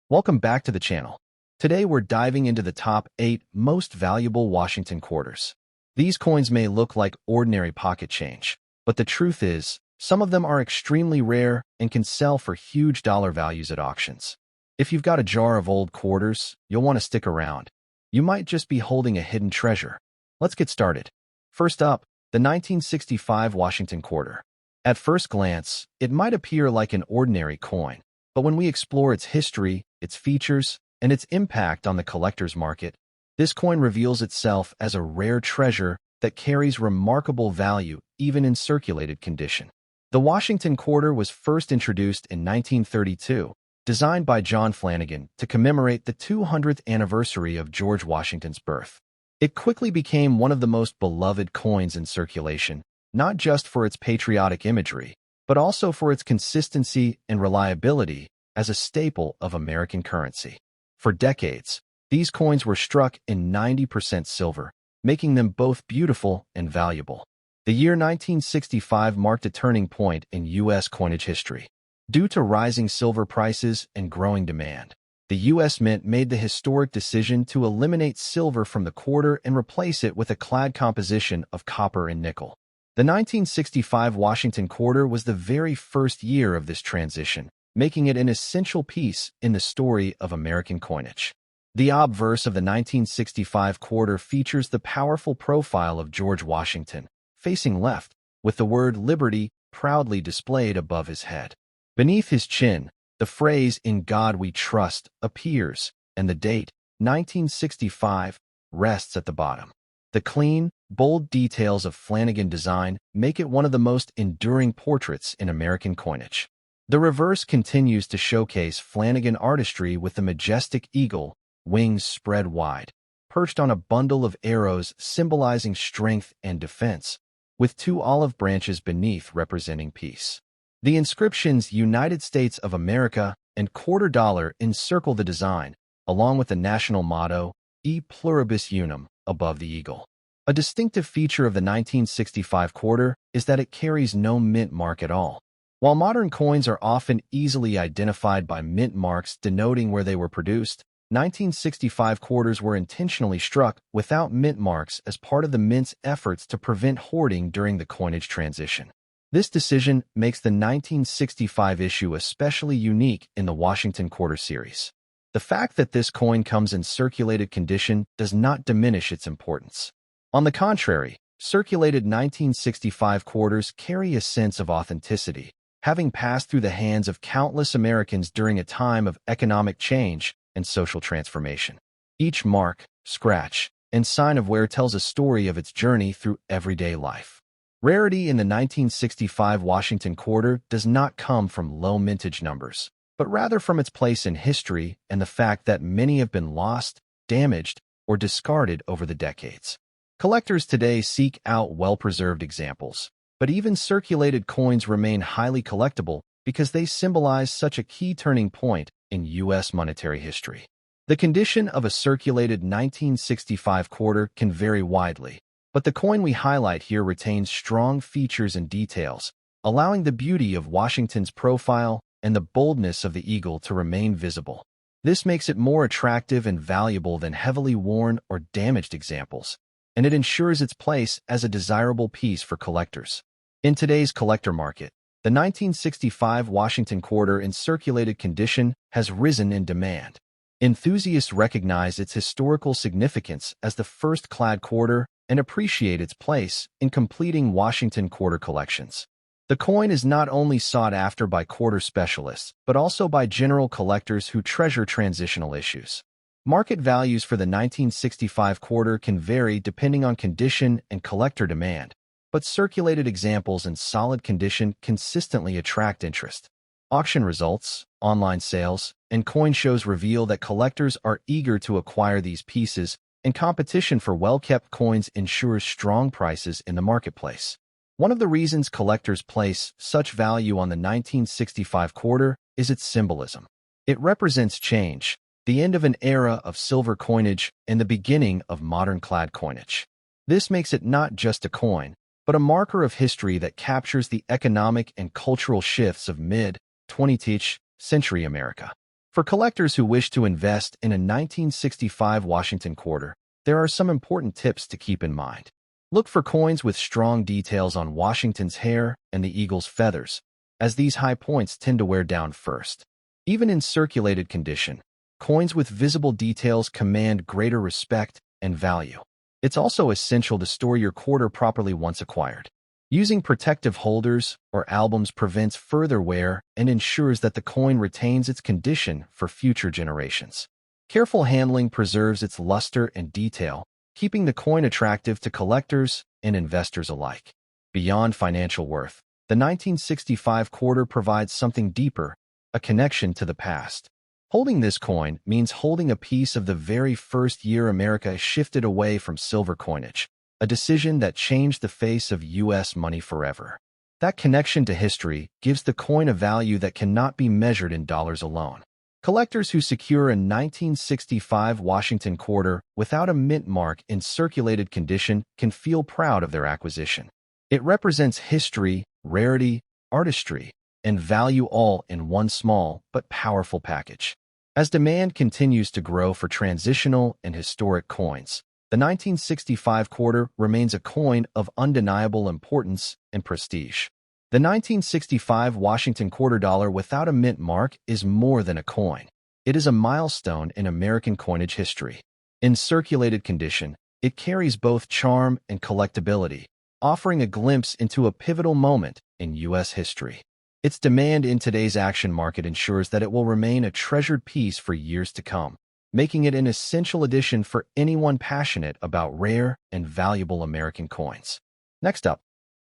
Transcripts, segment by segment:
Welcome back to the channel. Today we're diving into the top 8 most valuable Washington quarters. These coins may look like ordinary pocket change, but the truth is, some of them are extremely rare and can sell for huge dollar values at auctions. If you've got a jar of old quarters, you'll want to stick around. You might just be holding a hidden treasure. Let's get started. First up, the 1965 Washington quarter. At first glance, it might appear like an ordinary coin, but when we explore its history, its features, and its impact on the collector's market, this coin reveals itself as a rare treasure that carries remarkable value even in circulated condition. The Washington quarter was first introduced in 1932, designed by John Flanagan to commemorate the 200th anniversary of George Washington's birth. It quickly became one of the most beloved coins in circulation, not just for its patriotic imagery, but also for its consistency and reliability as a staple of American currency. For decades, these coins were struck in 90% silver, making them both beautiful and valuable. The year 1965 marked a turning point in U.S. coinage history. Due to rising silver prices and growing demand, the U.S. Mint made the historic decision to eliminate silver from the quarter and replace it with a clad composition of copper and nickel. The 1965 Washington quarter was the very first year of this transition, making it an essential piece in the story of American coinage. The obverse of the 1965 quarter features the powerful profile of George Washington, facing left, with the word liberty proudly displayed above his head. Beneath his chin, the phrase "In God We Trust" appears, and the date, 1965, rests at the bottom. The clean, bold details of Flanagan design make it one of the most enduring portraits in American coinage. The reverse continues to showcase Flanagan artistry with the majestic eagle, wings spread wide, perched on a bundle of arrows symbolizing strength and defense, with 2 olive branches beneath representing peace. The inscriptions "United States of America" and "Quarter Dollar" encircle the design, along with the national motto, "E Pluribus Unum," above the eagle. A distinctive feature of the 1965 quarter is that it carries no mint mark at all. While modern coins are often easily identified by mint marks denoting where they were produced, 1965 quarters were intentionally struck without mint marks as part of the mint's efforts to prevent hoarding during the coinage transition. This decision makes the 1965 issue especially unique in the Washington quarter series. The fact that this coin comes in circulated condition does not diminish its importance. On the contrary, circulated 1965 quarters carry a sense of authenticity, having passed through the hands of countless Americans during a time of economic change and social transformation. Each mark, scratch, and sign of wear tells a story of its journey through everyday life. Rarity in the 1965 Washington quarter does not come from low mintage numbers, but rather from its place in history and the fact that many have been lost, damaged, or discarded over the decades. Collectors today seek out well-preserved examples, but even circulated coins remain highly collectible because they symbolize such a key turning point in U.S. monetary history. The condition of a circulated 1965 quarter can vary widely, but the coin we highlight here retains strong features and details, allowing the beauty of Washington's profile and the boldness of the eagle to remain visible. This makes it more attractive and valuable than heavily worn or damaged examples, and it ensures its place as a desirable piece for collectors. In today's collector market, the 1965 Washington quarter in circulated condition has risen in demand. Enthusiasts recognize its historical significance as the first clad quarter and appreciate its place in completing Washington quarter collections. The coin is not only sought after by quarter specialists, but also by general collectors who treasure transitional issues. Market values for the 1965 quarter can vary depending on condition and collector demand, but circulated examples in solid condition consistently attract interest. Auction results, online sales, and coin shows reveal that collectors are eager to acquire these pieces, and competition for well-kept coins ensures strong prices in the marketplace. One of the reasons collectors place such value on the 1965 quarter is its symbolism. It represents change, the end of an era of silver coinage and the beginning of modern clad coinage. This makes it not just a coin, but a marker of history that captures the economic and cultural shifts of mid-20th century America. For collectors who wish to invest in a 1965 Washington quarter, there are some important tips to keep in mind. Look for coins with strong details on Washington's hair and the eagle's feathers, as these high points tend to wear down first. Even in circulated condition, coins with visible details command greater respect and value. It's also essential to store your quarter properly once acquired. Using protective holders or albums prevents further wear and ensures that the coin retains its condition for future generations. Careful handling preserves its luster and detail, keeping the coin attractive to collectors and investors alike. Beyond financial worth, the 1965 quarter provides something deeper, a connection to the past. Holding this coin means holding a piece of the very first year America shifted away from silver coinage, a decision that changed the face of U.S. money forever. That connection to history gives the coin a value that cannot be measured in dollars alone. Collectors who secure a 1965 Washington quarter without a mint mark in circulated condition can feel proud of their acquisition. It represents history, rarity, artistry, and value all in one small but powerful package. As demand continues to grow for transitional and historic coins, the 1965 quarter remains a coin of undeniable importance and prestige. The 1965 Washington quarter dollar without a mint mark is more than a coin. It is a milestone in American coinage history. In circulated condition, it carries both charm and collectability, offering a glimpse into a pivotal moment in U.S. history. Its demand in today's action market ensures that it will remain a treasured piece for years to come, making it an essential addition for anyone passionate about rare and valuable American coins. Next up,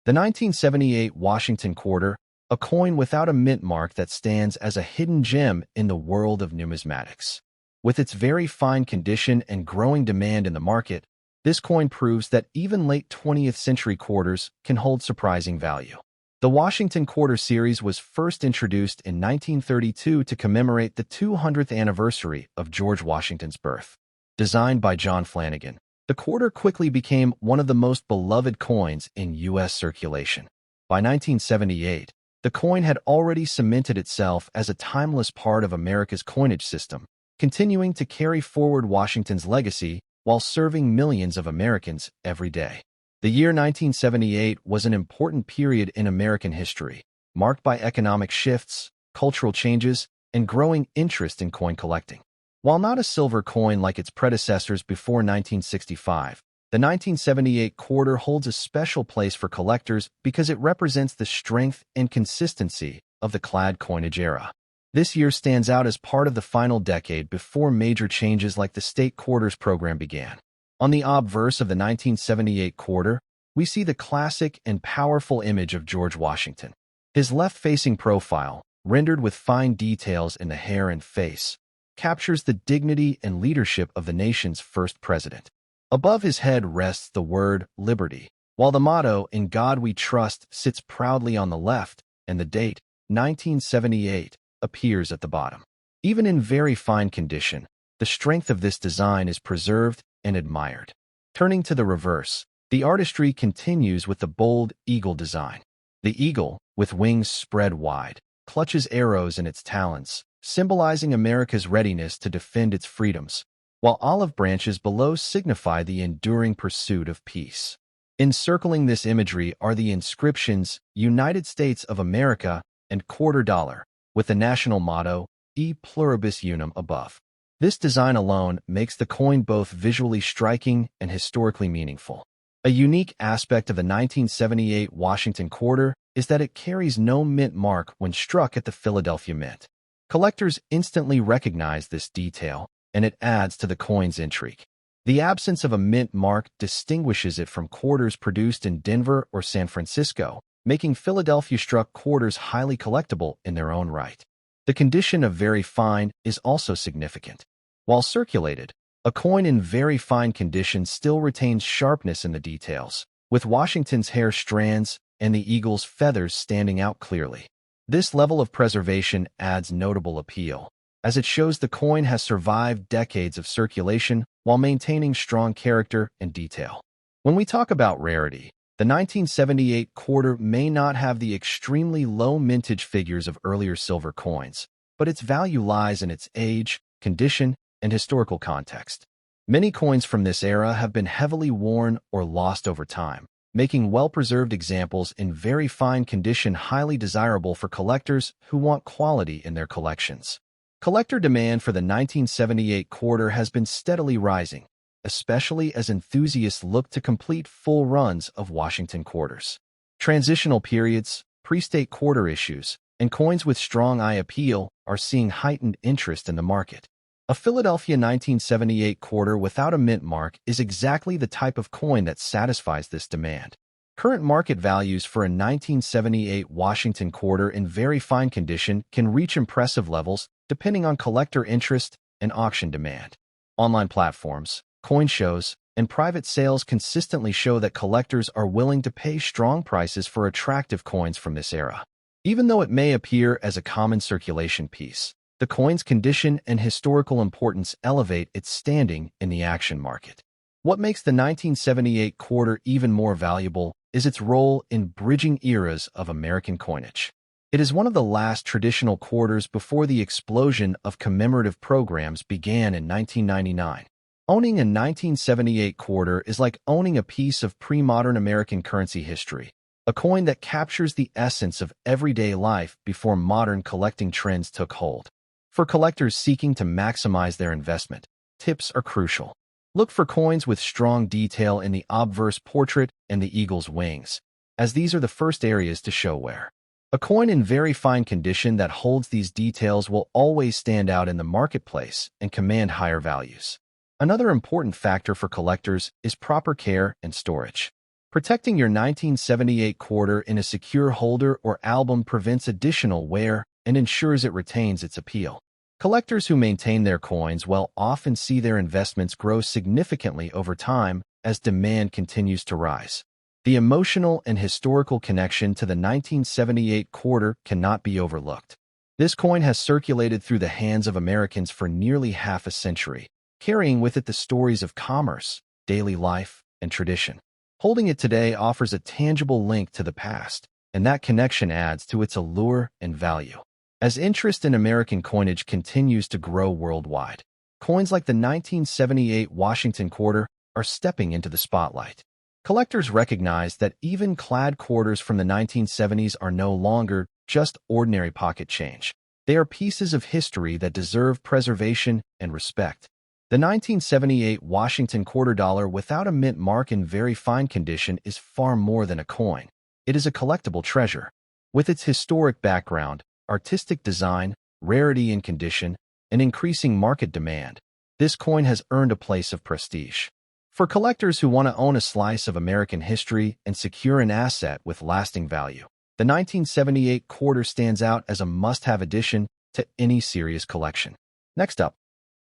the 1978 Washington quarter, a coin without a mint mark that stands as a hidden gem in the world of numismatics. With its very fine condition and growing demand in the market, this coin proves that even late 20th century quarters can hold surprising value. The Washington Quarter series was first introduced in 1932 to commemorate the 200th anniversary of George Washington's birth. Designed by John Flanagan, the quarter quickly became one of the most beloved coins in U.S. circulation. By 1978, the coin had already cemented itself as a timeless part of America's coinage system, continuing to carry forward Washington's legacy while serving millions of Americans every day. The year 1978 was an important period in American history, marked by economic shifts, cultural changes, and growing interest in coin collecting. While not a silver coin like its predecessors before 1965, the 1978 quarter holds a special place for collectors because it represents the strength and consistency of the clad coinage era. This year stands out as part of the final decade before major changes like the state quarters program began. On the obverse of the 1978 quarter, we see the classic and powerful image of George Washington. His left-facing profile, rendered with fine details in the hair and face, captures the dignity and leadership of the nation's first president. Above his head rests the word liberty, while the motto, "In God We Trust," sits proudly on the left, and the date, 1978, appears at the bottom. Even in very fine condition, the strength of this design is preserved and admired. Turning to the reverse, the artistry continues with the bold eagle design. The eagle, with wings spread wide, clutches arrows in its talons, symbolizing America's readiness to defend its freedoms, while olive branches below signify the enduring pursuit of peace. Encircling this imagery are the inscriptions "United States of America" and "Quarter Dollar," with the national motto "E Pluribus Unum" above. This design alone makes the coin both visually striking and historically meaningful. A unique aspect of the 1978 Washington quarter is that it carries no mint mark when struck at the Philadelphia Mint. Collectors instantly recognize this detail, and it adds to the coin's intrigue. The absence of a mint mark distinguishes it from quarters produced in Denver or San Francisco, making Philadelphia-struck quarters highly collectible in their own right. The condition of very fine is also significant. While circulated, a coin in very fine condition still retains sharpness in the details, with Washington's hair strands and the eagle's feathers standing out clearly. This level of preservation adds notable appeal, as it shows the coin has survived decades of circulation while maintaining strong character and detail. When we talk about rarity, the 1978 quarter may not have the extremely low mintage figures of earlier silver coins, but its value lies in its age, condition, and historical context. Many coins from this era have been heavily worn or lost over time, making well-preserved examples in very fine condition highly desirable for collectors who want quality in their collections. Collector demand for the 1978 quarter has been steadily rising, especially as enthusiasts look to complete full runs of Washington quarters. Transitional periods, pre-state quarter issues, and coins with strong eye appeal are seeing heightened interest in the market. A Philadelphia 1978 quarter without a mint mark is exactly the type of coin that satisfies this demand. Current market values for a 1978 Washington quarter in very fine condition can reach impressive levels depending on collector interest and auction demand. Online platforms, coin shows, and private sales consistently show that collectors are willing to pay strong prices for attractive coins from this era. Even though it may appear as a common circulation piece, the coin's condition and historical importance elevate its standing in the action market. What makes the 1978 quarter even more valuable is its role in bridging eras of American coinage. It is one of the last traditional quarters before the explosion of commemorative programs began in 1999. Owning a 1978 quarter is like owning a piece of pre-modern American currency history, a coin that captures the essence of everyday life before modern collecting trends took hold. For collectors seeking to maximize their investment, tips are crucial. Look for coins with strong detail in the obverse portrait and the eagle's wings, as these are the first areas to show wear. A coin in very fine condition that holds these details will always stand out in the marketplace and command higher values. Another important factor for collectors is proper care and storage. Protecting your 1978 quarter in a secure holder or album prevents additional wear and ensures it retains its appeal. Collectors who maintain their coins well often see their investments grow significantly over time as demand continues to rise. The emotional and historical connection to the 1978 quarter cannot be overlooked. This coin has circulated through the hands of Americans for nearly half a century, carrying with it the stories of commerce, daily life, and tradition. Holding it today offers a tangible link to the past, and that connection adds to its allure and value. As interest in American coinage continues to grow worldwide, coins like the 1978 Washington quarter are stepping into the spotlight. Collectors recognize that even clad quarters from the 1970s are no longer just ordinary pocket change. They are pieces of history that deserve preservation and respect. The 1978 Washington quarter dollar without a mint mark in very fine condition is far more than a coin. It is a collectible treasure. With its historic background, artistic design, rarity in condition, and increasing market demand, this coin has earned a place of prestige. For collectors who want to own a slice of American history and secure an asset with lasting value, the 1978 quarter stands out as a must-have addition to any serious collection. Next up,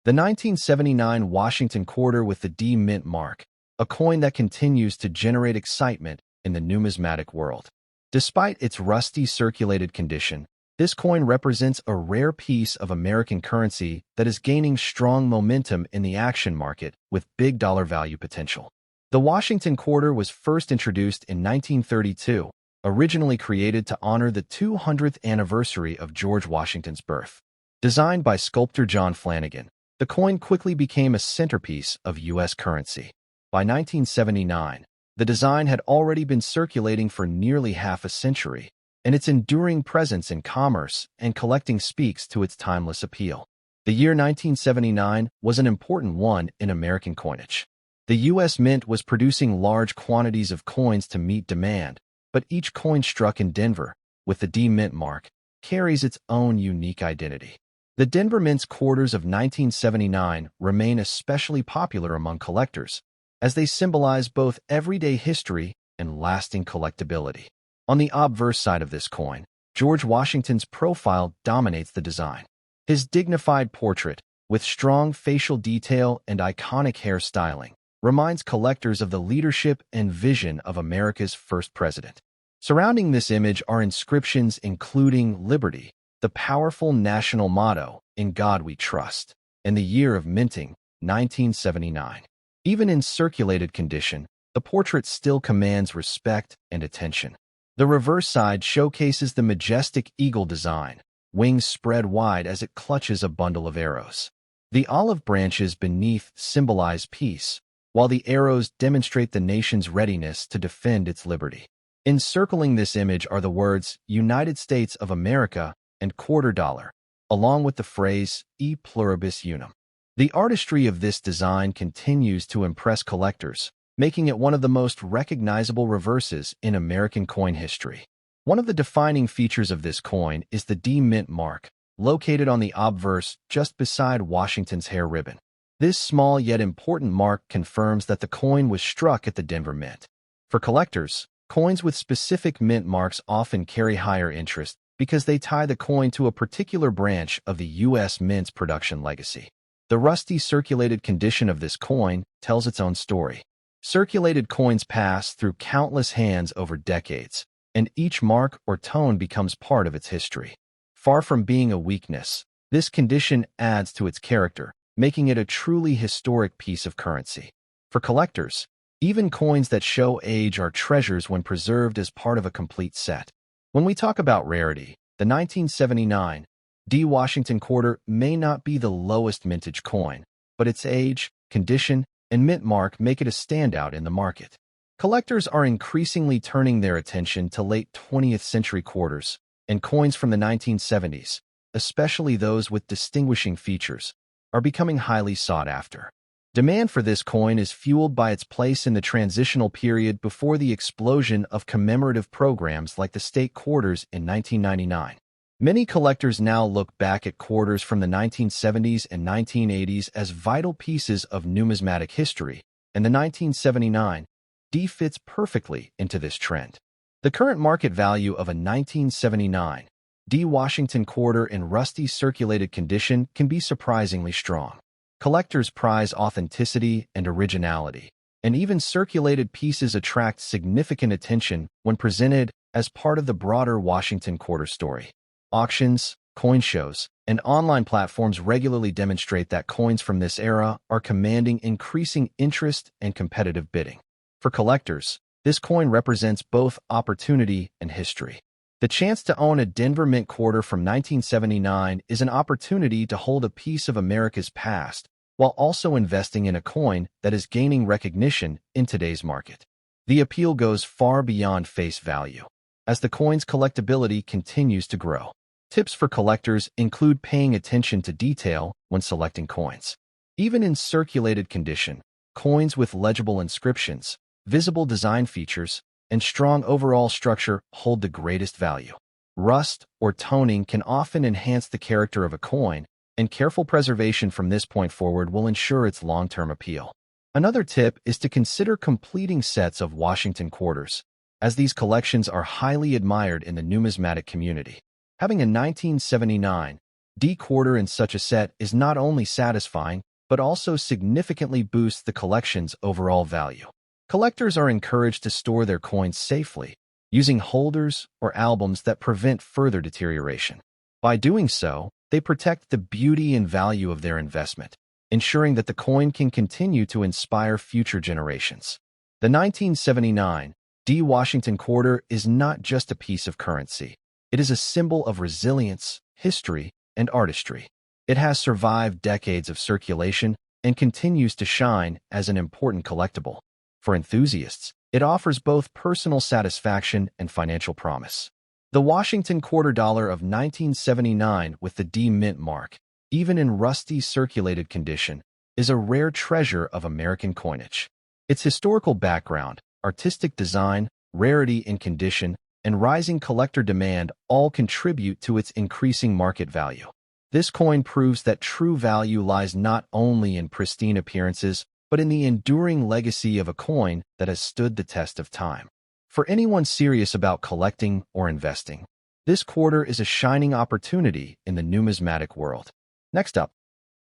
the 1979 Washington quarter with the D mint mark, a coin that continues to generate excitement in the numismatic world. Despite its rusty circulated condition, this coin represents a rare piece of American currency that is gaining strong momentum in the action market with big dollar value potential. The Washington quarter was first introduced in 1932, originally created to honor the 200th anniversary of George Washington's birth. Designed by sculptor John Flanagan, the coin quickly became a centerpiece of U.S. currency. By 1979, the design had already been circulating for nearly half a century, and its enduring presence in commerce and collecting speaks to its timeless appeal. The year 1979 was an important one in American coinage. The U.S. Mint was producing large quantities of coins to meet demand, but each coin struck in Denver, with the D Mint mark, carries its own unique identity. The Denver Mint's quarters of 1979 remain especially popular among collectors, as they symbolize both everyday history and lasting collectability. On the obverse side of this coin, George Washington's profile dominates the design. His dignified portrait, with strong facial detail and iconic hairstyling, reminds collectors of the leadership and vision of America's first president. Surrounding this image are inscriptions including Liberty, the powerful national motto, "In God We Trust," and the year of minting, 1979. Even in circulated condition, the portrait still commands respect and attention. The reverse side showcases the majestic eagle design, wings spread wide as it clutches a bundle of arrows. The olive branches beneath symbolize peace, while the arrows demonstrate the nation's readiness to defend its liberty. Encircling this image are the words United States of America and quarter dollar, along with the phrase E pluribus unum. The artistry of this design continues to impress collectors, making it one of the most recognizable reverses in American coin history. One of the defining features of this coin is the D Mint mark, located on the obverse just beside Washington's hair ribbon. This small yet important mark confirms that the coin was struck at the Denver Mint. For collectors, coins with specific mint marks often carry higher interest because they tie the coin to a particular branch of the U.S. Mint's production legacy. The rusty circulated condition of this coin tells its own story. Circulated coins pass through countless hands over decades, and each mark or tone becomes part of its history. Far from being a weakness, this condition adds to its character, making it a truly historic piece of currency. For collectors, even coins that show age are treasures when preserved as part of a complete set. When we talk about rarity, the 1979 D Washington quarter may not be the lowest mintage coin, but its age, condition, and mint mark make it a standout in the market. Collectors are increasingly turning their attention to late 20th century quarters and coins from the 1970s, especially those with distinguishing features, are becoming highly sought after. Demand for this coin is fueled by its place in the transitional period before the explosion of commemorative programs like the state quarters in 1999. Many collectors now look back at quarters from the 1970s and 1980s as vital pieces of numismatic history, and the 1979 D fits perfectly into this trend. The current market value of a 1979 D Washington quarter in rusty circulated condition can be surprisingly strong. Collectors prize authenticity and originality, and even circulated pieces attract significant attention when presented as part of the broader Washington quarter story. Auctions, coin shows, and online platforms regularly demonstrate that coins from this era are commanding increasing interest and competitive bidding. For collectors, this coin represents both opportunity and history. The chance to own a Denver Mint quarter from 1979 is an opportunity to hold a piece of America's past while also investing in a coin that is gaining recognition in today's market. The appeal goes far beyond face value, as the coin's collectability continues to grow. Tips for collectors include paying attention to detail when selecting coins. Even in circulated condition, coins with legible inscriptions, visible design features, and strong overall structure hold the greatest value. Rust or toning can often enhance the character of a coin, and careful preservation from this point forward will ensure its long-term appeal. Another tip is to consider completing sets of Washington quarters, as these collections are highly admired in the numismatic community. Having a 1979 D quarter in such a set is not only satisfying, but also significantly boosts the collection's overall value. Collectors are encouraged to store their coins safely, using holders or albums that prevent further deterioration. By doing so, they protect the beauty and value of their investment, ensuring that the coin can continue to inspire future generations. The 1979 D Washington quarter is not just a piece of currency. It is a symbol of resilience, history, and artistry. It has survived decades of circulation and continues to shine as an important collectible. For enthusiasts, it offers both personal satisfaction and financial promise. The Washington quarter dollar of 1979 with the D Mint mark, even in rusty circulated condition, is a rare treasure of American coinage. Its historical background, artistic design, rarity in condition, and rising collector demand all contribute to its increasing market value. This coin proves that true value lies not only in pristine appearances, but in the enduring legacy of a coin that has stood the test of time. For anyone serious about collecting or investing, this quarter is a shining opportunity in the numismatic world. Next up,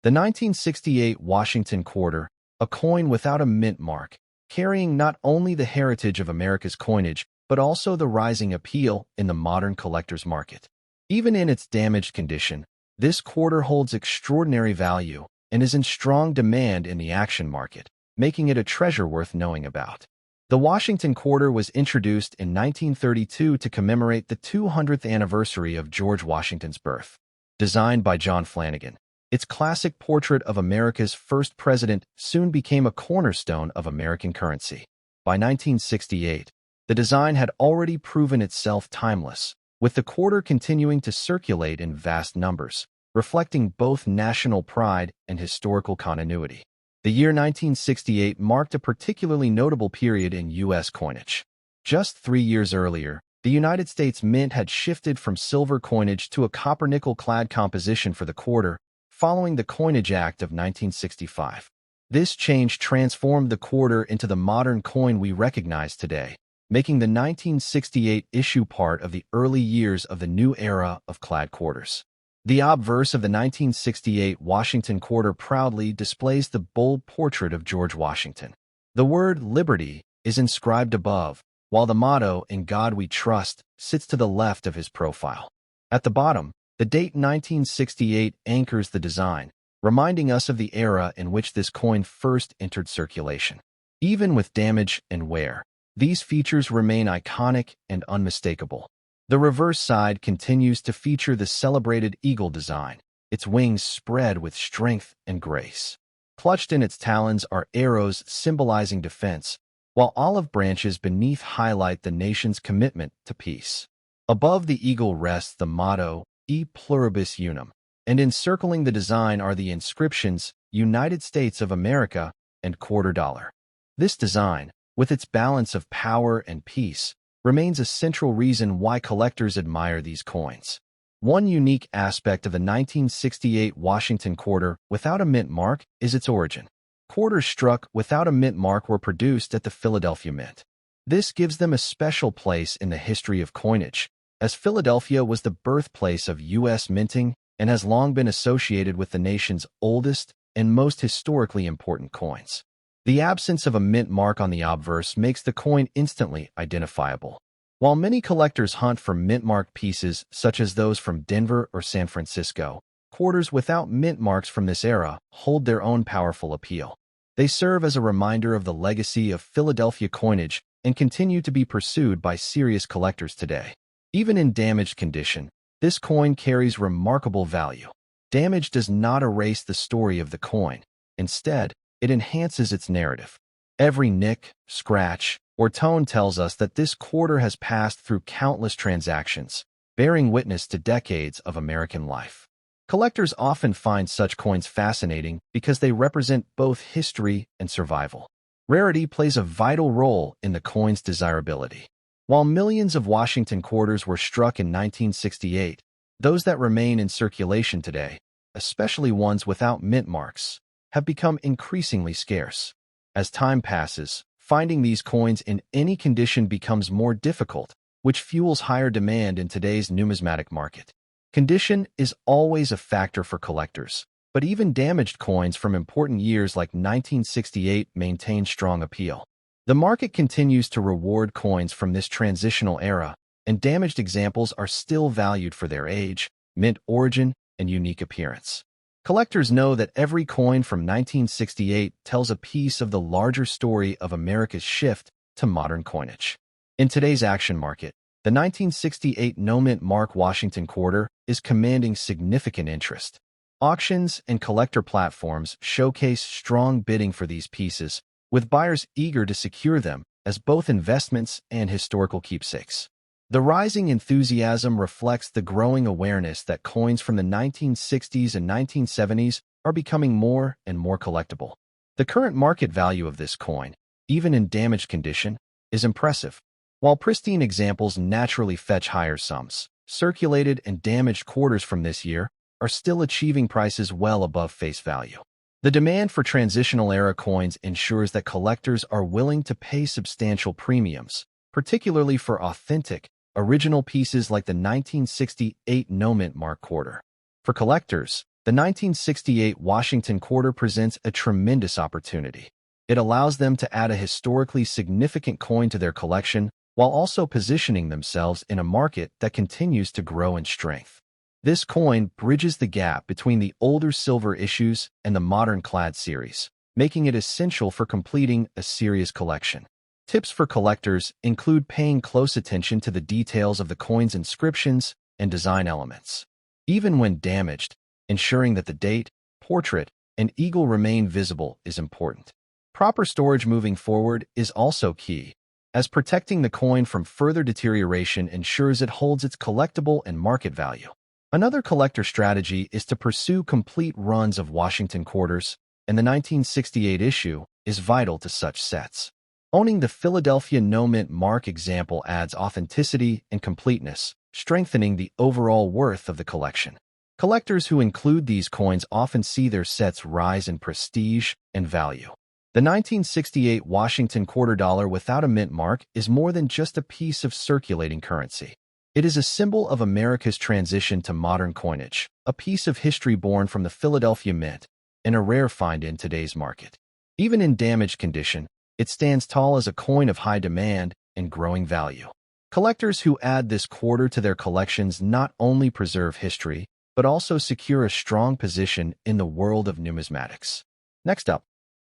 the 1968 Washington quarter, a coin without a mint mark, carrying not only the heritage of America's coinage, but also the rising appeal in the modern collector's market. Even in its damaged condition, this quarter holds extraordinary value and is in strong demand in the action market, making it a treasure worth knowing about. The Washington quarter was introduced in 1932 to commemorate the 200th anniversary of George Washington's birth. Designed by John Flanagan, its classic portrait of America's first president soon became a cornerstone of American currency. By 1968, the design had already proven itself timeless, with the quarter continuing to circulate in vast numbers, reflecting both national pride and historical continuity. The year 1968 marked a particularly notable period in U.S. coinage. Just 3 years earlier, the United States Mint had shifted from silver coinage to a copper-nickel-clad composition for the quarter, following the Coinage Act of 1965. This change transformed the quarter into the modern coin we recognize today, making the 1968 issue part of the early years of the new era of clad quarters. The obverse of the 1968 Washington quarter proudly displays the bold portrait of George Washington. The word liberty is inscribed above, while the motto, "In God We Trust," sits to the left of his profile. At the bottom, the date 1968 anchors the design, reminding us of the era in which this coin first entered circulation. Even with damage and wear, these features remain iconic and unmistakable. The reverse side continues to feature the celebrated eagle design, its wings spread with strength and grace. Clutched in its talons are arrows symbolizing defense, while olive branches beneath highlight the nation's commitment to peace. Above the eagle rests the motto, E Pluribus Unum, and encircling the design are the inscriptions, United States of America and quarter dollar. This design, with its balance of power and peace, remains a central reason why collectors admire these coins. One unique aspect of the 1968 Washington quarter without a mint mark is its origin. Quarters struck without a mint mark were produced at the Philadelphia Mint. This gives them a special place in the history of coinage, as Philadelphia was the birthplace of U.S. minting and has long been associated with the nation's oldest and most historically important coins. The absence of a mint mark on the obverse makes the coin instantly identifiable. While many collectors hunt for mint-marked pieces, such as those from Denver or San Francisco, quarters without mint marks from this era hold their own powerful appeal. They serve as a reminder of the legacy of Philadelphia coinage and continue to be pursued by serious collectors today. Even in damaged condition, this coin carries remarkable value. Damage does not erase the story of the coin. Instead, it enhances its narrative. Every nick, scratch, or tone tells us that this quarter has passed through countless transactions, bearing witness to decades of American life. Collectors often find such coins fascinating because they represent both history and survival. Rarity plays a vital role in the coin's desirability. While millions of Washington quarters were struck in 1968, those that remain in circulation today, especially ones without mint marks, have become increasingly scarce. As time passes, finding these coins in any condition becomes more difficult, which fuels higher demand in today's numismatic market. Condition is always a factor for collectors, but even damaged coins from important years like 1968 maintain strong appeal. The market continues to reward coins from this transitional era, and damaged examples are still valued for their age, mint origin, and unique appearance. Collectors know that every coin from 1968 tells a piece of the larger story of America's shift to modern coinage. In today's action market, the 1968 no-mint mark Washington quarter is commanding significant interest. Auctions and collector platforms showcase strong bidding for these pieces, with buyers eager to secure them as both investments and historical keepsakes. The rising enthusiasm reflects the growing awareness that coins from the 1960s and 1970s are becoming more and more collectible. The current market value of this coin, even in damaged condition, is impressive. While pristine examples naturally fetch higher sums, circulated and damaged quarters from this year are still achieving prices well above face value. The demand for transitional-era coins ensures that collectors are willing to pay substantial premiums, particularly for authentic, original pieces like the 1968 no-mint mark quarter. For collectors, the 1968 Washington quarter presents a tremendous opportunity. It allows them to add a historically significant coin to their collection while also positioning themselves in a market that continues to grow in strength. This coin bridges the gap between the older silver issues and the modern clad series, making it essential for completing a serious collection. Tips for collectors include paying close attention to the details of the coin's inscriptions and design elements. Even when damaged, ensuring that the date, portrait, and eagle remain visible is important. Proper storage moving forward is also key, as protecting the coin from further deterioration ensures it holds its collectible and market value. Another collector strategy is to pursue complete runs of Washington quarters, and the 1968 issue is vital to such sets. Owning the Philadelphia no-mint mark example adds authenticity and completeness, strengthening the overall worth of the collection. Collectors who include these coins often see their sets rise in prestige and value. The 1968 Washington quarter dollar without a mint mark is more than just a piece of circulating currency. It is a symbol of America's transition to modern coinage, a piece of history born from the Philadelphia Mint, and a rare find in today's market. Even in damaged condition, it stands tall as a coin of high demand and growing value. Collectors who add this quarter to their collections not only preserve history, but also secure a strong position in the world of numismatics. Next up,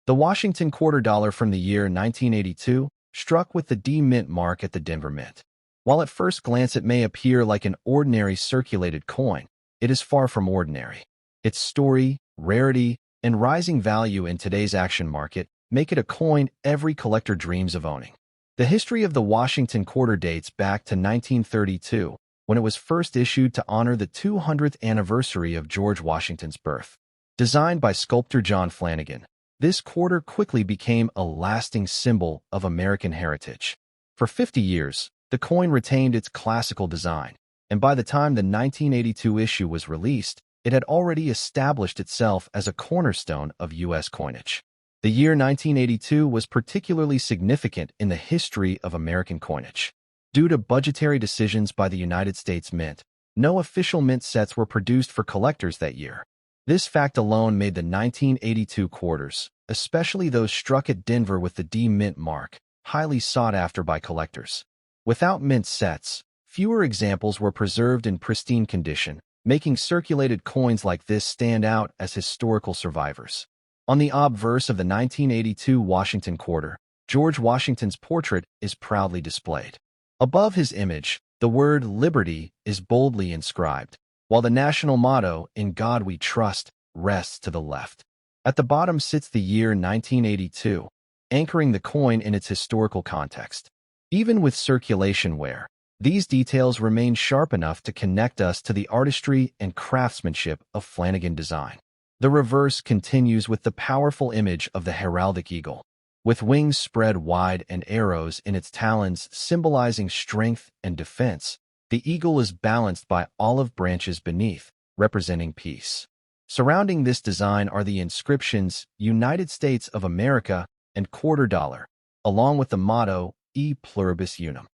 the Washington quarter dollar from the year 1982 struck with the D Mint mark at the Denver Mint. While at first glance it may appear like an ordinary circulated coin, it is far from ordinary. Its story, rarity, and rising value in today's action market make it a coin every collector dreams of owning. The history of the Washington quarter dates back to 1932, when it was first issued to honor the 200th anniversary of George Washington's birth. Designed by sculptor John Flanagan, this quarter quickly became a lasting symbol of American heritage. For 50 years, the coin retained its classical design, and by the time the 1982 issue was released, it had already established itself as a cornerstone of U.S. coinage. The year 1982 was particularly significant in the history of American coinage. Due to budgetary decisions by the United States Mint, no official mint sets were produced for collectors that year. This fact alone made the 1982 quarters, especially those struck at Denver with the D Mint mark, highly sought after by collectors. Without mint sets, fewer examples were preserved in pristine condition, making circulated coins like this stand out as historical survivors. On the obverse of the 1982 Washington quarter, George Washington's portrait is proudly displayed. Above his image, the word "Liberty" is boldly inscribed, while the national motto, "In God We Trust," rests to the left. At the bottom sits the year 1982, anchoring the coin in its historical context. Even with circulation wear, these details remain sharp enough to connect us to the artistry and craftsmanship of Flanagan design. The reverse continues with the powerful image of the heraldic eagle, with wings spread wide and arrows in its talons symbolizing strength and defense. The eagle is balanced by olive branches beneath, representing peace. Surrounding this design are the inscriptions "United States of America" and "Quarter Dollar," along with the motto "E Pluribus Unum."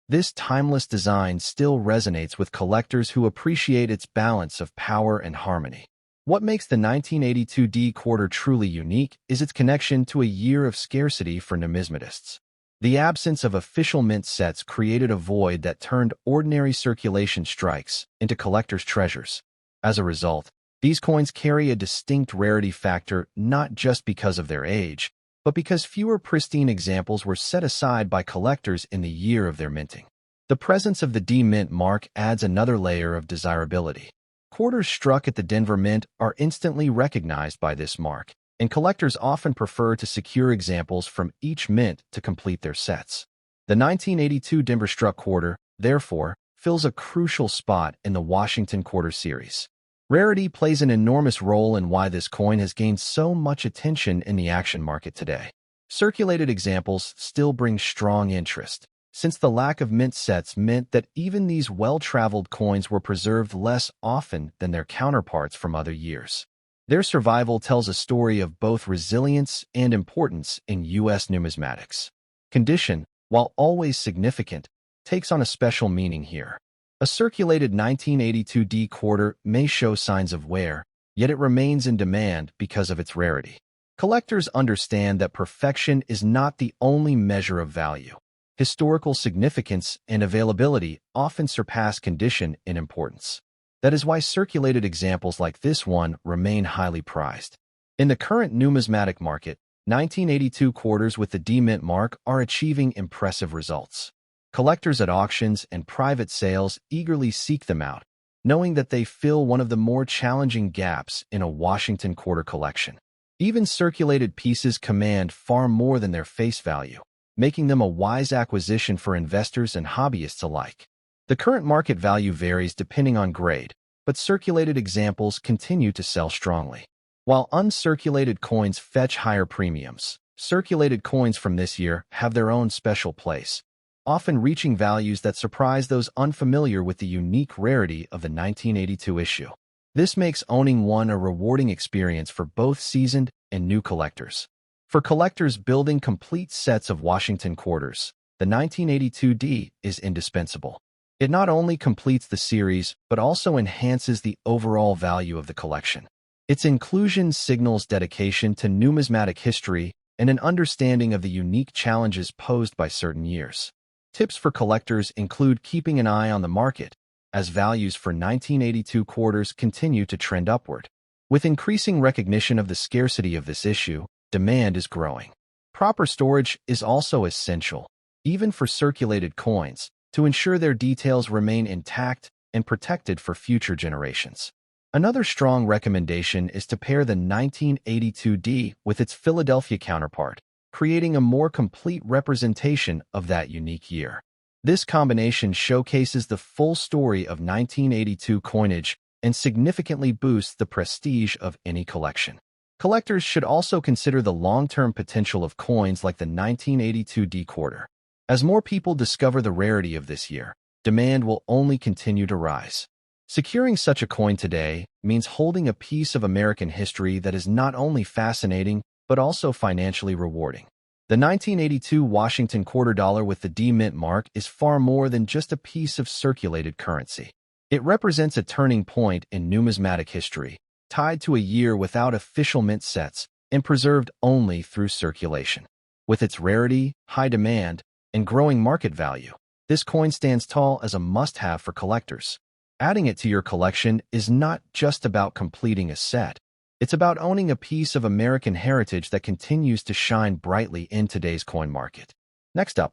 This timeless design still resonates with collectors who appreciate its balance of power and harmony. What makes the 1982 D quarter truly unique is its connection to a year of scarcity for numismatists. The absence of official mint sets created a void that turned ordinary circulation strikes into collectors' treasures. As a result, these coins carry a distinct rarity factor not just because of their age, but because fewer pristine examples were set aside by collectors in the year of their minting. The presence of the D Mint mark adds another layer of desirability. Quarters struck at the Denver Mint are instantly recognized by this mark, and collectors often prefer to secure examples from each mint to complete their sets. The 1982 Denver struck quarter, therefore, fills a crucial spot in the Washington quarter series. Rarity plays an enormous role in why this coin has gained so much attention in the action market today. Circulated examples still bring strong interest, since the lack of mint sets meant that even these well-traveled coins were preserved less often than their counterparts from other years. Their survival tells a story of both resilience and importance in U.S. numismatics. Condition, while always significant, takes on a special meaning here. A circulated 1982 D quarter may show signs of wear, yet it remains in demand because of its rarity. Collectors understand that perfection is not the only measure of value. Historical significance and availability often surpass condition in importance. That is why circulated examples like this one remain highly prized. In the current numismatic market, 1982 quarters with the D-Mint mark are achieving impressive results. Collectors at auctions and private sales eagerly seek them out, knowing that they fill one of the more challenging gaps in a Washington quarter collection. Even circulated pieces command far more than their face value, making them a wise acquisition for investors and hobbyists alike. The current market value varies depending on grade, but circulated examples continue to sell strongly. While uncirculated coins fetch higher premiums, circulated coins from this year have their own special place, often reaching values that surprise those unfamiliar with the unique rarity of the 1982 issue. This makes owning one a rewarding experience for both seasoned and new collectors. For collectors building complete sets of Washington quarters, the 1982 D is indispensable. It not only completes the series, but also enhances the overall value of the collection. Its inclusion signals dedication to numismatic history and an understanding of the unique challenges posed by certain years. Tips for collectors include keeping an eye on the market, as values for 1982 quarters continue to trend upward. With increasing recognition of the scarcity of this issue, demand is growing. Proper storage is also essential, even for circulated coins, to ensure their details remain intact and protected for future generations. Another strong recommendation is to pair the 1982 D with its Philadelphia counterpart, creating a more complete representation of that unique year. This combination showcases the full story of 1982 coinage and significantly boosts the prestige of any collection. Collectors should also consider the long-term potential of coins like the 1982 D quarter. As more people discover the rarity of this year, demand will only continue to rise. Securing such a coin today means holding a piece of American history that is not only fascinating, but also financially rewarding. The 1982 Washington quarter dollar with the D-Mint mark is far more than just a piece of circulated currency. It represents a turning point in numismatic history, tied to a year without official mint sets and preserved only through circulation. With its rarity, high demand, and growing market value, this coin stands tall as a must-have for collectors. Adding it to your collection is not just about completing a set. It's about owning a piece of American heritage that continues to shine brightly in today's coin market. Next up,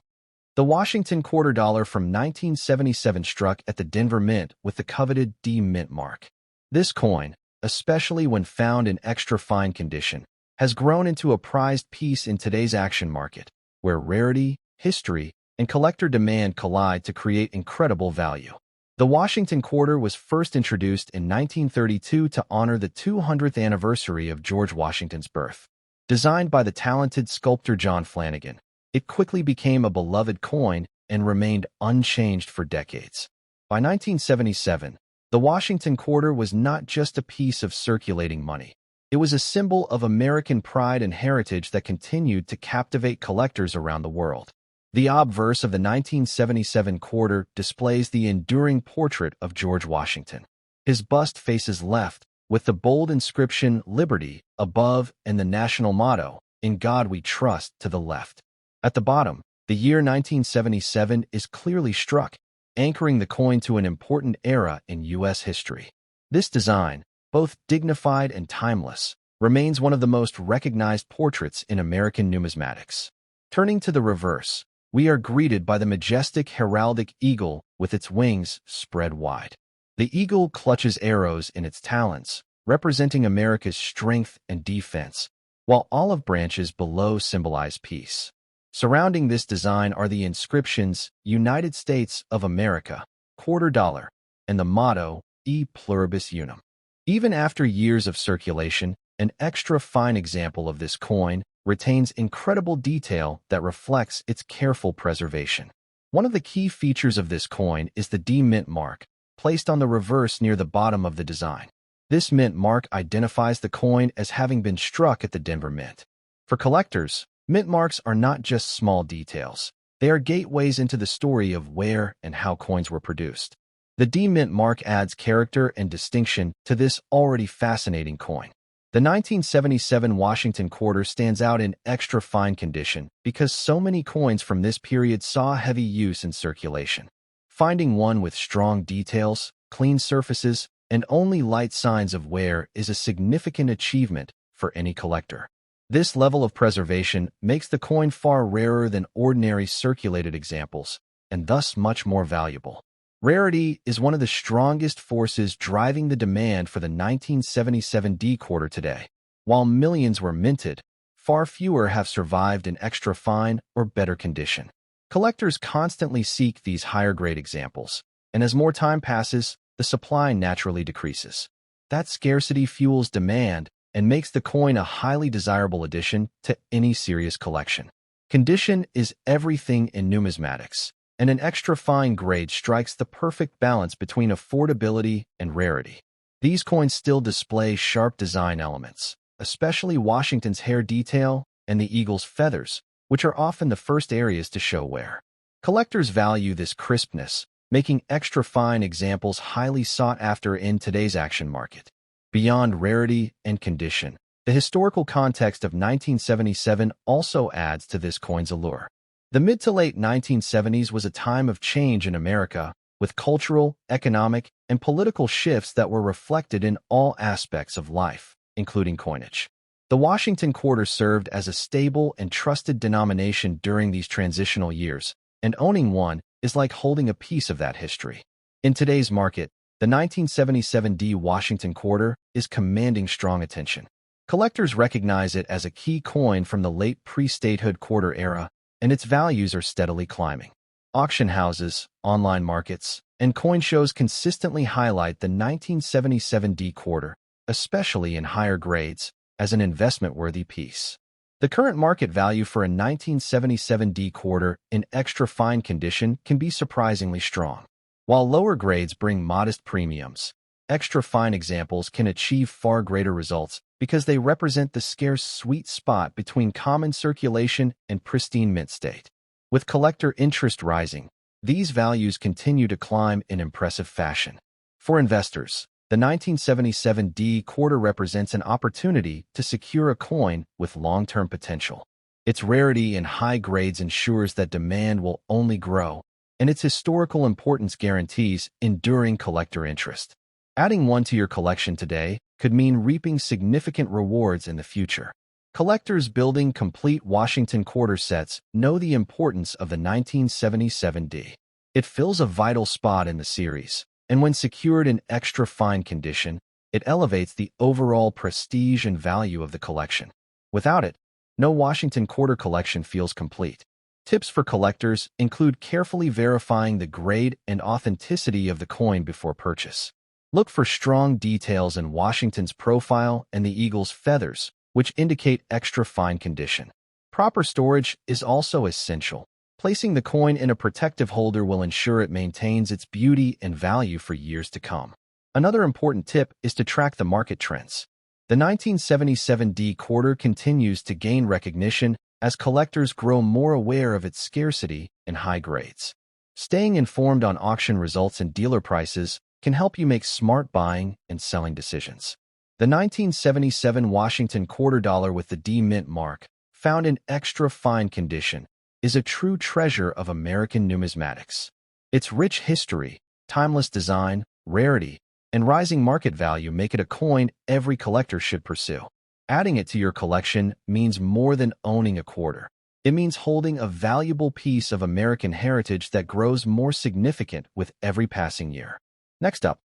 the Washington quarter dollar from 1977 struck at the Denver Mint with the coveted D-Mint mark. This coin, especially when found in extra fine condition, has grown into a prized piece in today's action market, where rarity, history, and collector demand collide to create incredible value. The Washington quarter was first introduced in 1932 to honor the 200th anniversary of George Washington's birth. Designed by the talented sculptor John Flanagan, it quickly became a beloved coin and remained unchanged for decades. By 1977, the Washington quarter was not just a piece of circulating money. It was a symbol of American pride and heritage that continued to captivate collectors around the world. The obverse of the 1977 quarter displays the enduring portrait of George Washington. His bust faces left, with the bold inscription "Liberty" above and the national motto, "In God We Trust," to the left. At the bottom, the year 1977 is clearly struck, anchoring the coin to an important era in U.S. history. This design, both dignified and timeless, remains one of the most recognized portraits in American numismatics. Turning to the reverse, we are greeted by the majestic heraldic eagle with its wings spread wide. The eagle clutches arrows in its talons, representing America's strength and defense, while olive branches below symbolize peace. Surrounding this design are the inscriptions "United States of America," quarter dollar, and the motto "E Pluribus Unum." Even after years of circulation, an extra fine example of this coin retains incredible detail that reflects its careful preservation. One of the key features of this coin is the D-Mint mark, placed on the reverse near the bottom of the design. This mint mark identifies the coin as having been struck at the Denver Mint. For collectors, mint marks are not just small details. They are gateways into the story of where and how coins were produced. The D-Mint mark adds character and distinction to this already fascinating coin. The 1977 Washington quarter stands out in extra fine condition because so many coins from this period saw heavy use in circulation. Finding one with strong details, clean surfaces, and only light signs of wear is a significant achievement for any collector. This level of preservation makes the coin far rarer than ordinary circulated examples, and thus much more valuable. Rarity is one of the strongest forces driving the demand for the 1977 D quarter today. While millions were minted, far fewer have survived in extra fine or better condition. Collectors constantly seek these higher-grade examples, and as more time passes, the supply naturally decreases. That scarcity fuels demand and makes the coin a highly desirable addition to any serious collection. Condition is everything in numismatics, and an extra fine grade strikes the perfect balance between affordability and rarity. These coins still display sharp design elements, especially Washington's hair detail and the eagle's feathers, which are often the first areas to show wear. Collectors value this crispness, making extra fine examples highly sought after in today's action market. Beyond rarity and condition, the historical context of 1977 also adds to this coin's allure. The mid to late 1970s was a time of change in America, with cultural, economic, and political shifts that were reflected in all aspects of life, including coinage. The Washington quarter served as a stable and trusted denomination during these transitional years, and owning one is like holding a piece of that history. In today's market, the 1977 D Washington quarter is commanding strong attention. Collectors recognize it as a key coin from the late pre-statehood quarter era, and its values are steadily climbing. Auction houses, online markets, and coin shows consistently highlight the 1977 D quarter, especially in higher grades, as an investment-worthy piece. The current market value for a 1977 D quarter in extra fine condition can be surprisingly strong. While lower grades bring modest premiums, extra fine examples can achieve far greater results because they represent the scarce sweet spot between common circulation and pristine mint state. With collector interest rising, these values continue to climb in impressive fashion. For investors, the 1977 D quarter represents an opportunity to secure a coin with long-term potential. Its rarity and high grades ensures that demand will only grow, and its historical importance guarantees enduring collector interest. Adding one to your collection today could mean reaping significant rewards in the future. Collectors building complete Washington quarter sets know the importance of the 1977 D. It fills a vital spot in the series, and when secured in extra fine condition, it elevates the overall prestige and value of the collection. Without it, no Washington quarter collection feels complete. Tips for collectors include carefully verifying the grade and authenticity of the coin before purchase. Look for strong details in Washington's profile and the eagle's feathers, which indicate extra fine condition. Proper storage is also essential. Placing the coin in a protective holder will ensure it maintains its beauty and value for years to come. Another important tip is to track the market trends. The 1977 D quarter continues to gain recognition as collectors grow more aware of its scarcity and high grades. Staying informed on auction results and dealer prices can help you make smart buying and selling decisions. The 1977 Washington quarter dollar with the D mint mark, found in extra fine condition, is a true treasure of American numismatics. Its rich history, timeless design, rarity, and rising market value make it a coin every collector should pursue. Adding it to your collection means more than owning a quarter. It means holding a valuable piece of American heritage that grows more significant with every passing year. Next up,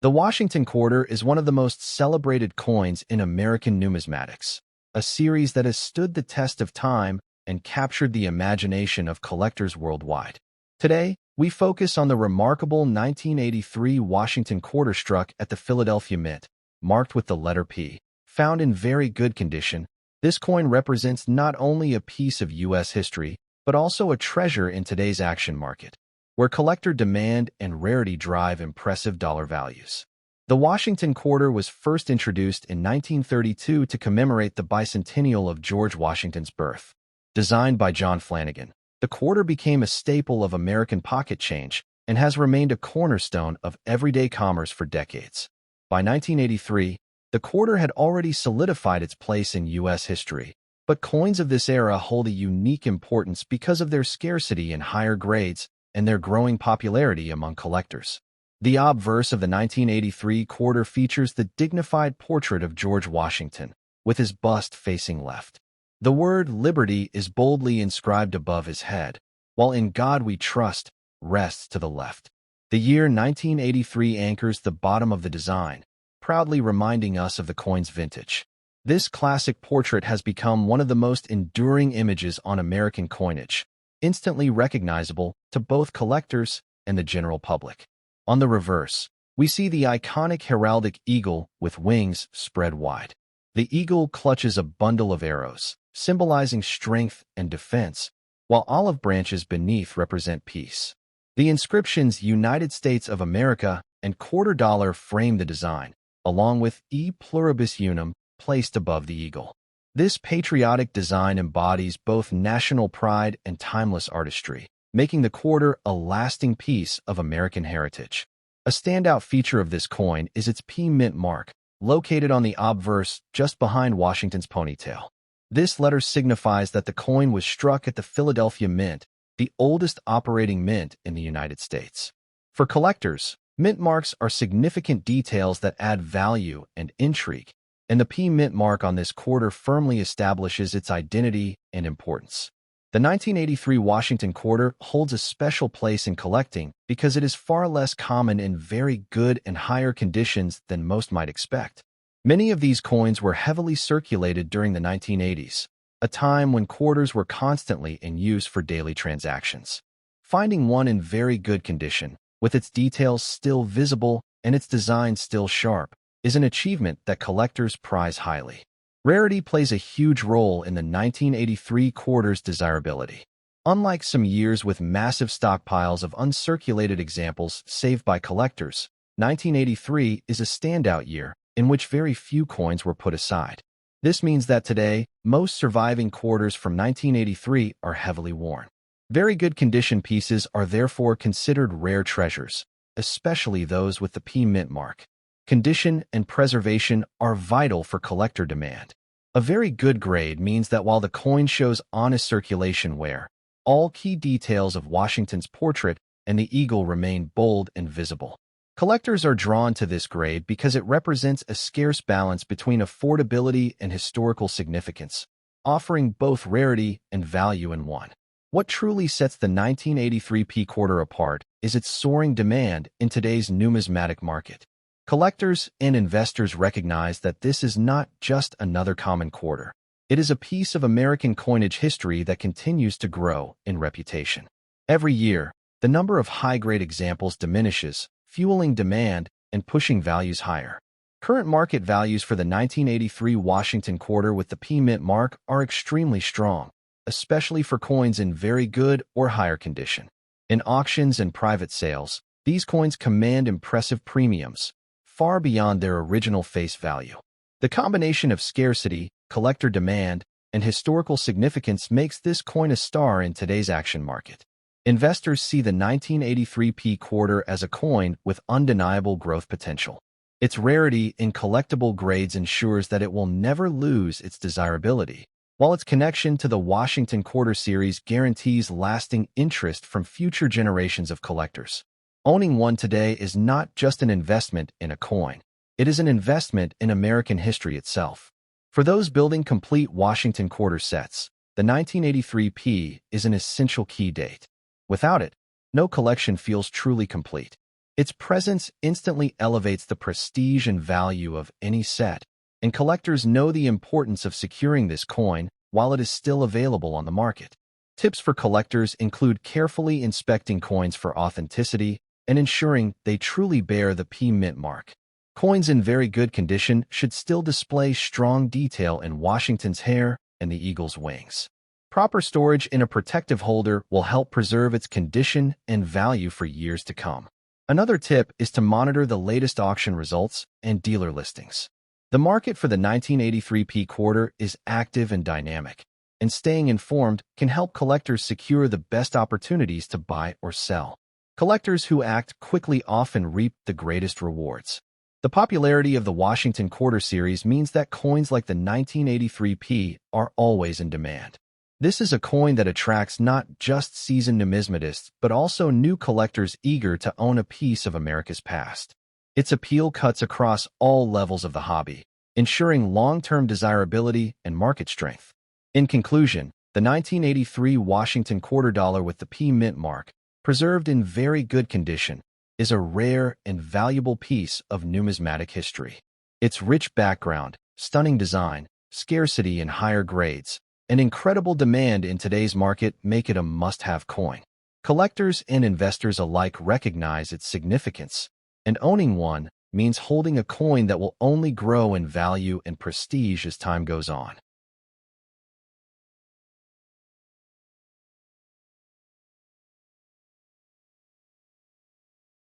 the Washington quarter is one of the most celebrated coins in American numismatics, a series that has stood the test of time and captured the imagination of collectors worldwide. Today, we focus on the remarkable 1983 Washington quarter struck at the Philadelphia Mint, marked with the letter P. Found in very good condition, this coin represents not only a piece of U.S. history, but also a treasure in today's action market, where collector demand and rarity drive impressive dollar values. The Washington quarter was first introduced in 1932 to commemorate the bicentennial of George Washington's birth. Designed by John Flanagan, the quarter became a staple of American pocket change and has remained a cornerstone of everyday commerce for decades. By 1983, the quarter had already solidified its place in U.S. history, but coins of this era hold a unique importance because of their scarcity in higher grades and their growing popularity among collectors. The obverse of the 1983 quarter features the dignified portrait of George Washington, with his bust facing left. The word liberty is boldly inscribed above his head, while in God we trust rests to the left. The year 1983 anchors the bottom of the design, proudly reminding us of the coin's vintage. This classic portrait has become one of the most enduring images on American coinage, instantly recognizable to both collectors and the general public. On the reverse, we see the iconic heraldic eagle with wings spread wide. The eagle clutches a bundle of arrows, symbolizing strength and defense, while olive branches beneath represent peace. The inscriptions United States of America and quarter dollar frame the design, along with E pluribus unum placed above the eagle. This patriotic design embodies both national pride and timeless artistry, making the quarter a lasting piece of American heritage. A standout feature of this coin is its P Mint mark, located on the obverse just behind Washington's ponytail. This letter signifies that the coin was struck at the Philadelphia Mint, the oldest operating mint in the United States. For collectors, mint marks are significant details that add value and intrigue, and the P Mint mark on this quarter firmly establishes its identity and importance. The 1983 Washington quarter holds a special place in collecting because it is far less common in very good and higher conditions than most might expect. Many of these coins were heavily circulated during the 1980s, a time when quarters were constantly in use for daily transactions. Finding one in very good condition, with its details still visible and its design still sharp, is an achievement that collectors prize highly. Rarity plays a huge role in the 1983 quarter's desirability. Unlike some years with massive stockpiles of uncirculated examples saved by collectors, 1983 is a standout year in which very few coins were put aside. This means that today, most surviving quarters from 1983 are heavily worn. Very good condition pieces are therefore considered rare treasures, especially those with the P Mint mark. Condition and preservation are vital for collector demand. A very good grade means that while the coin shows honest circulation wear, all key details of Washington's portrait and the eagle remain bold and visible. Collectors are drawn to this grade because it represents a scarce balance between affordability and historical significance, offering both rarity and value in one. What truly sets the 1983 P quarter apart is its soaring demand in today's numismatic market. Collectors and investors recognize that this is not just another common quarter. It is a piece of American coinage history that continues to grow in reputation. Every year, the number of high-grade examples diminishes, fueling demand and pushing values higher. Current market values for the 1983 Washington quarter with the P Mint mark are extremely strong, especially for coins in very good or higher condition. In auctions and private sales, these coins command impressive premiums, far beyond their original face value. The combination of scarcity, collector demand, and historical significance makes this coin a star in today's action market. Investors see the 1983 P quarter as a coin with undeniable growth potential. Its rarity in collectible grades ensures that it will never lose its desirability, while its connection to the Washington quarter series guarantees lasting interest from future generations of collectors. Owning one today is not just an investment in a coin. It is an investment in American history itself. For those building complete Washington quarter sets, the 1983 P is an essential key date. Without it, no collection feels truly complete. Its presence instantly elevates the prestige and value of any set, and collectors know the importance of securing this coin while it is still available on the market. Tips for collectors include carefully inspecting coins for authenticity and ensuring they truly bear the P Mint mark. Coins in very good condition should still display strong detail in Washington's hair and the eagle's wings. Proper storage in a protective holder will help preserve its condition and value for years to come. Another tip is to monitor the latest auction results and dealer listings. The market for the 1983 P quarter is active and dynamic, and staying informed can help collectors secure the best opportunities to buy or sell. Collectors who act quickly often reap the greatest rewards. The popularity of the Washington quarter series means that coins like the 1983 P are always in demand. This is a coin that attracts not just seasoned numismatists, but also new collectors eager to own a piece of America's past. Its appeal cuts across all levels of the hobby, ensuring long-term desirability and market strength. In conclusion, the 1983 Washington quarter dollar with the P mint mark, preserved in very good condition, is a rare and valuable piece of numismatic history. Its rich background, stunning design, scarcity in higher grades, and incredible demand in today's market make it a must-have coin. Collectors and investors alike recognize its significance, and owning one means holding a coin that will only grow in value and prestige as time goes on.